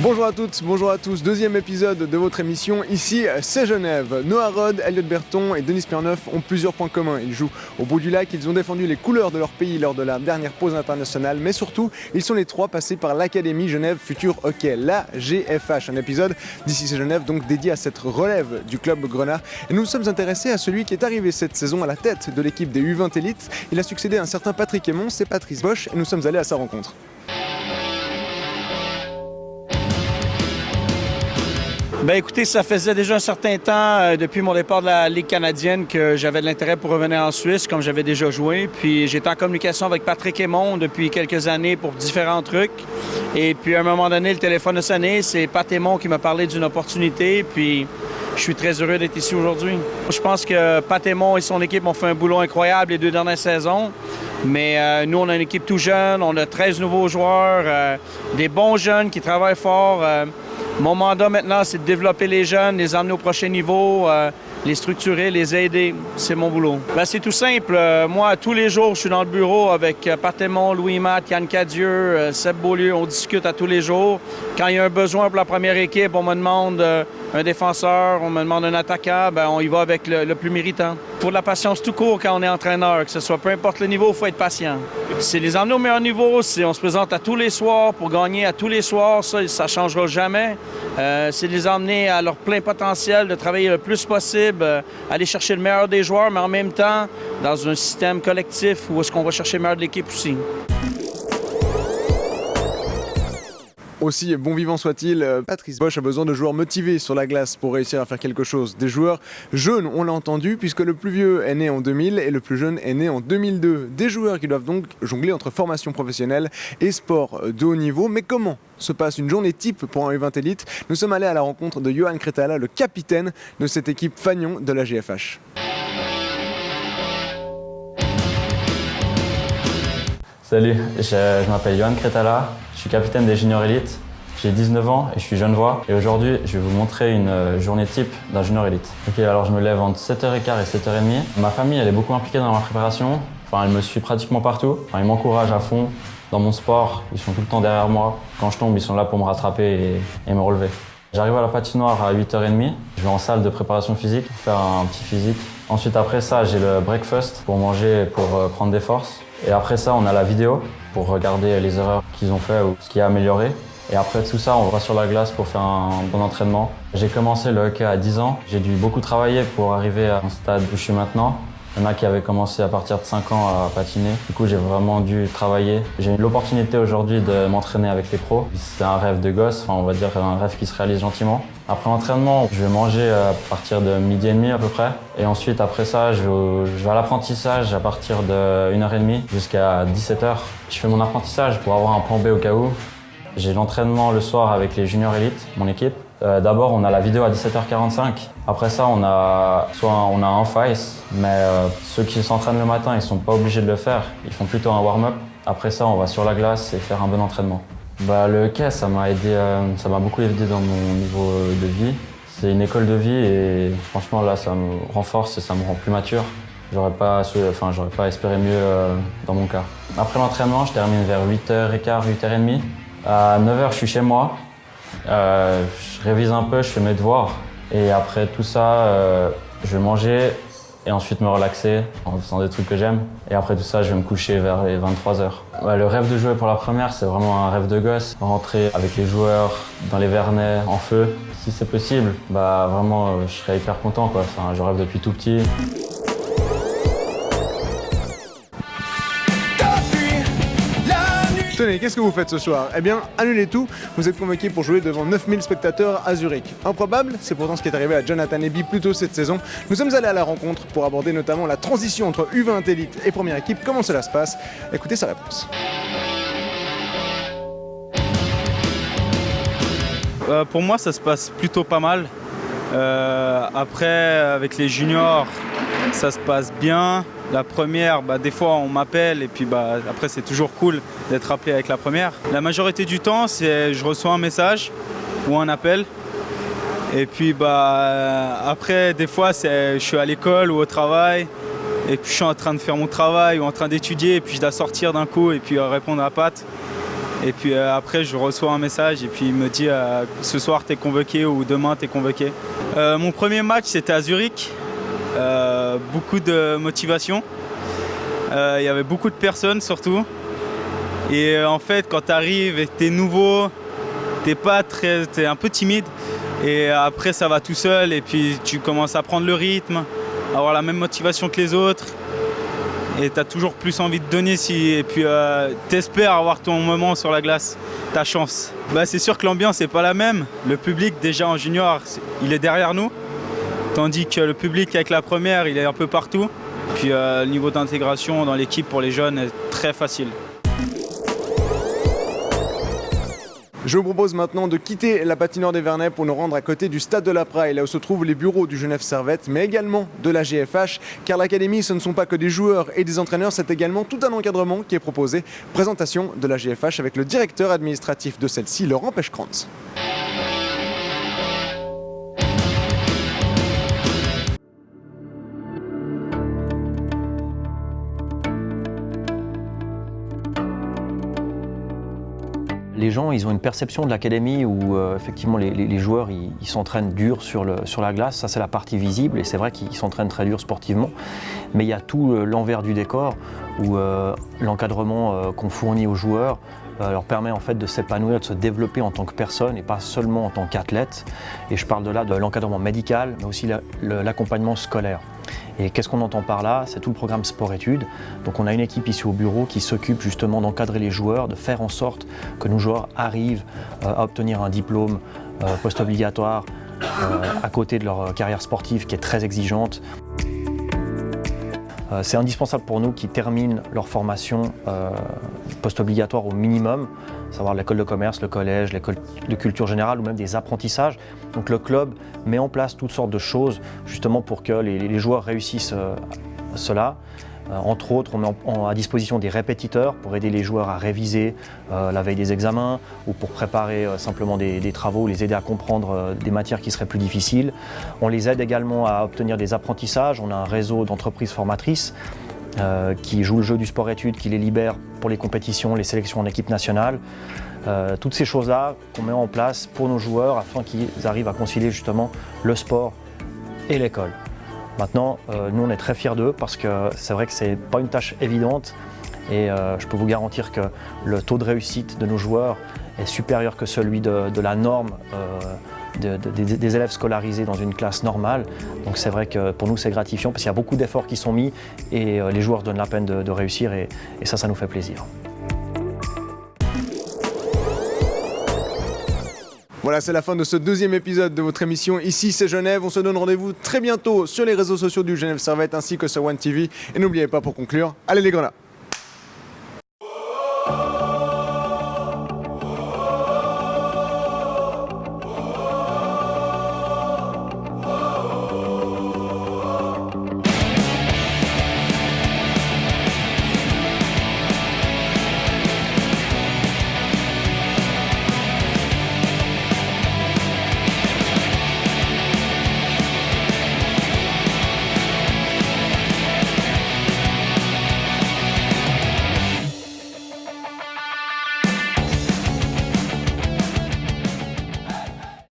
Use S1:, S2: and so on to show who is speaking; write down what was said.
S1: Bonjour à toutes, bonjour à tous, deuxième épisode de votre émission, ici c'est Genève. Noah Rod, Elliot Berton et Denis Pierneuf ont plusieurs points communs. Ils jouent au bout du lac, ils ont défendu les couleurs de leur pays lors de la dernière pause internationale, mais surtout, ils sont les trois passés par l'Académie Genève Futur Hockey, la GFH. Un épisode d'ici c'est Genève, donc dédié à cette relève du club grenat. Et nous nous sommes intéressés à celui qui est arrivé cette saison à la tête de l'équipe des U20 Élites. Il a succédé à un certain Patrick Aymon, c'est Patrice Bosch, et nous sommes allés à sa rencontre.
S2: Ben écoutez, ça faisait déjà un certain temps, depuis mon départ de la Ligue canadienne, que j'avais de l'intérêt pour revenir en Suisse, comme j'avais déjà joué. Puis j'étais en communication avec Patrick Aymon depuis quelques années pour différents trucs. Et puis à un moment donné, le téléphone a sonné. C'est Pat Aymon qui m'a parlé d'une opportunité. Puis je suis très heureux d'être ici aujourd'hui. Je pense que Pat Aymon et son équipe ont fait un boulot incroyable les deux dernières saisons. Mais nous, on a une équipe tout jeune. On a 13 nouveaux joueurs, des bons jeunes qui travaillent fort. Mon mandat maintenant, c'est de développer les jeunes, les emmener au prochain niveau, les structurer, les aider. C'est mon boulot. Ben, c'est tout simple. Moi, tous les jours, je suis dans le bureau avec Pat Aymon, Louis Matt, Yann Cadieux, Seb Beaulieu. On discute à tous les jours. Quand il y a un besoin pour la première équipe, on me demande un défenseur, on me demande un attaquant, ben, on y va avec le plus méritant. Il faut de la patience tout court quand on est entraîneur, que ce soit peu importe le niveau, il faut être patient. C'est les emmener au meilleur niveau, on se présente à tous les soirs pour gagner à tous les soirs, ça ne changera jamais. C'est les emmener à leur plein potentiel, de travailler le plus possible, aller chercher le meilleur des joueurs, mais en même temps, dans un système collectif où est-ce qu'on va chercher le meilleur de l'équipe aussi.
S1: Aussi bon vivant soit-il, Patrice Bosch a besoin de joueurs motivés sur la glace pour réussir à faire quelque chose. Des joueurs jeunes, on l'a entendu, puisque le plus vieux est né en 2000 et le plus jeune est né en 2002. Des joueurs qui doivent donc jongler entre formation professionnelle et sport de haut niveau. Mais comment se passe une journée type pour un U20 Élite? Nous sommes allés à la rencontre de Johan Kretala, le capitaine de cette équipe fanion de la GFH.
S3: Salut, je m'appelle Johan Kretala, je suis capitaine des juniors élites, j'ai 19 ans et je suis genevois. Et aujourd'hui, je vais vous montrer une journée type d'un junior élite. Ok, alors je me lève entre 7h15 et 7h30. Ma famille, elle est beaucoup impliquée dans ma préparation. Enfin, elle me suit pratiquement partout. Enfin, ils m'encouragent à fond dans mon sport, ils sont tout le temps derrière moi. Quand je tombe, ils sont là pour me rattraper et me relever. J'arrive à la patinoire à 8h30, je vais en salle de préparation physique pour faire un petit physique. Ensuite, après ça, j'ai le breakfast pour manger et pour prendre des forces. Et après ça, on a la vidéo pour regarder les erreurs qu'ils ont fait ou ce qui est amélioré. Et après tout ça, on va sur la glace pour faire un bon entraînement. J'ai commencé le hockey à 10 ans. J'ai dû beaucoup travailler pour arriver à un stade où je suis maintenant. Il y en a qui avaient commencé à partir de 5 ans à patiner. Du coup, j'ai vraiment dû travailler. J'ai eu l'opportunité aujourd'hui de m'entraîner avec les pros. C'est un rêve de gosse, enfin, on va dire un rêve qui se réalise gentiment. Après l'entraînement, je vais manger à partir de 12h30 à peu près. Et ensuite, après ça, je vais à l'apprentissage à partir de 1h30 jusqu'à 17h. Je fais mon apprentissage pour avoir un plan B au cas où. J'ai l'entraînement le soir avec les juniors élites, mon équipe. D'abord, on a la vidéo à 17h45. Après ça, on a un off-ice, mais ceux qui s'entraînent le matin, ils sont pas obligés de le faire. Ils font plutôt un warm-up. Après ça, on va sur la glace et faire un bon entraînement. Le hockey, ça m'a beaucoup aidé dans mon niveau de vie. C'est une école de vie et franchement, là, ça me renforce et ça me rend plus mature. J'aurais pas espéré mieux dans mon cas. Après l'entraînement, je termine vers 8h15, 8h30. À 9h, je suis chez moi. Je révise un peu, je fais mes devoirs. Et après tout ça, je vais manger et ensuite me relaxer en faisant des trucs que j'aime. Et après tout ça, je vais me coucher vers les 23h. Le rêve de jouer pour la première, c'est vraiment un rêve de gosse. Rentrer avec les joueurs dans les vernets, en feu. Si c'est possible, vraiment, je serais hyper content, quoi. Enfin, je rêve depuis tout petit.
S1: Tenez, qu'est-ce que vous faites ce soir? Eh bien, annulez tout, vous êtes convoqués pour jouer devant 9000 spectateurs à Zurich. Improbable, c'est pourtant ce qui est arrivé à Jonathan Eby plus tôt cette saison. Nous sommes allés à la rencontre pour aborder notamment la transition entre U20 Élite et première équipe. Comment cela se passe? Écoutez sa réponse.
S4: Pour moi, ça se passe plutôt pas mal. Après, avec les juniors, ça se passe bien. La première, des fois on m'appelle et puis après c'est toujours cool d'être appelé avec la première. La majorité du temps, je reçois un message ou un appel. Et puis après, des fois, je suis à l'école ou au travail et puis je suis en train de faire mon travail ou en train d'étudier et puis je dois sortir d'un coup et puis répondre à Pat. Et puis après, je reçois un message et puis il me dit ce soir t'es convoqué ou demain t'es convoqué. Mon premier match, c'était à Zurich. Beaucoup de motivation. Il y avait beaucoup de personnes surtout. Et en fait, quand tu arrives et que t'es nouveau, t'es un peu timide. Et après, ça va tout seul et puis tu commences à prendre le rythme, avoir la même motivation que les autres. Et tu as toujours plus envie de donner et puis t'espères avoir ton moment sur la glace, ta chance. C'est sûr que l'ambiance n'est pas la même. Le public déjà en junior, il est derrière nous. Tandis que le public avec la première, il est un peu partout. Puis le niveau d'intégration dans l'équipe pour les jeunes est très facile.
S1: Je vous propose maintenant de quitter la patinoire des Vernets pour nous rendre à côté du stade de la Praille, là où se trouvent les bureaux du Genève Servette, mais également de la GFH, car l'académie, ce ne sont pas que des joueurs et des entraîneurs, c'est également tout un encadrement qui est proposé. Présentation de la GFH avec le directeur administratif de celle-ci, Laurent Pechkrantz.
S5: Les gens, ils ont une perception de l'académie où effectivement les joueurs ils s'entraînent dur sur la glace, ça c'est la partie visible et c'est vrai qu'ils s'entraînent très dur sportivement, mais il y a tout l'envers du décor où l'encadrement qu'on fournit aux joueurs leur permet en fait de s'épanouir, de se développer en tant que personne et pas seulement en tant qu'athlète. Et je parle de là de l'encadrement médical, mais aussi l'accompagnement scolaire. Et qu'est-ce qu'on entend par là? C'est tout le programme sport-études. Donc on a une équipe ici au bureau qui s'occupe justement d'encadrer les joueurs, de faire en sorte que nos joueurs arrivent à obtenir un diplôme post-obligatoire à côté de leur carrière sportive qui est très exigeante. C'est indispensable pour nous qu'ils terminent leur formation post-obligatoire au minimum, à savoir l'école de commerce, le collège, l'école de culture générale ou même des apprentissages. Donc le club met en place toutes sortes de choses justement pour que les joueurs réussissent cela. Entre autres, on met à disposition des répétiteurs pour aider les joueurs à réviser la veille des examens ou pour préparer simplement des travaux, les aider à comprendre des matières qui seraient plus difficiles. On les aide également à obtenir des apprentissages. On a un réseau d'entreprises formatrices qui jouent le jeu du sport-études, qui les libèrent pour les compétitions, les sélections en équipe nationale. Toutes ces choses-là qu'on met en place pour nos joueurs afin qu'ils arrivent à concilier justement le sport et l'école. Maintenant, nous on est très fiers d'eux parce que c'est vrai que c'est pas une tâche évidente et je peux vous garantir que le taux de réussite de nos joueurs est supérieur que celui de la norme des élèves scolarisés dans une classe normale. Donc c'est vrai que pour nous c'est gratifiant parce qu'il y a beaucoup d'efforts qui sont mis et les joueurs se donnent la peine de réussir et ça nous fait plaisir.
S1: Voilà, c'est la fin de ce deuxième épisode de votre émission Ici c'est Genève. On se donne rendez-vous très bientôt sur les réseaux sociaux du Genève Servette ainsi que sur One TV. Et n'oubliez pas pour conclure, allez les grenats!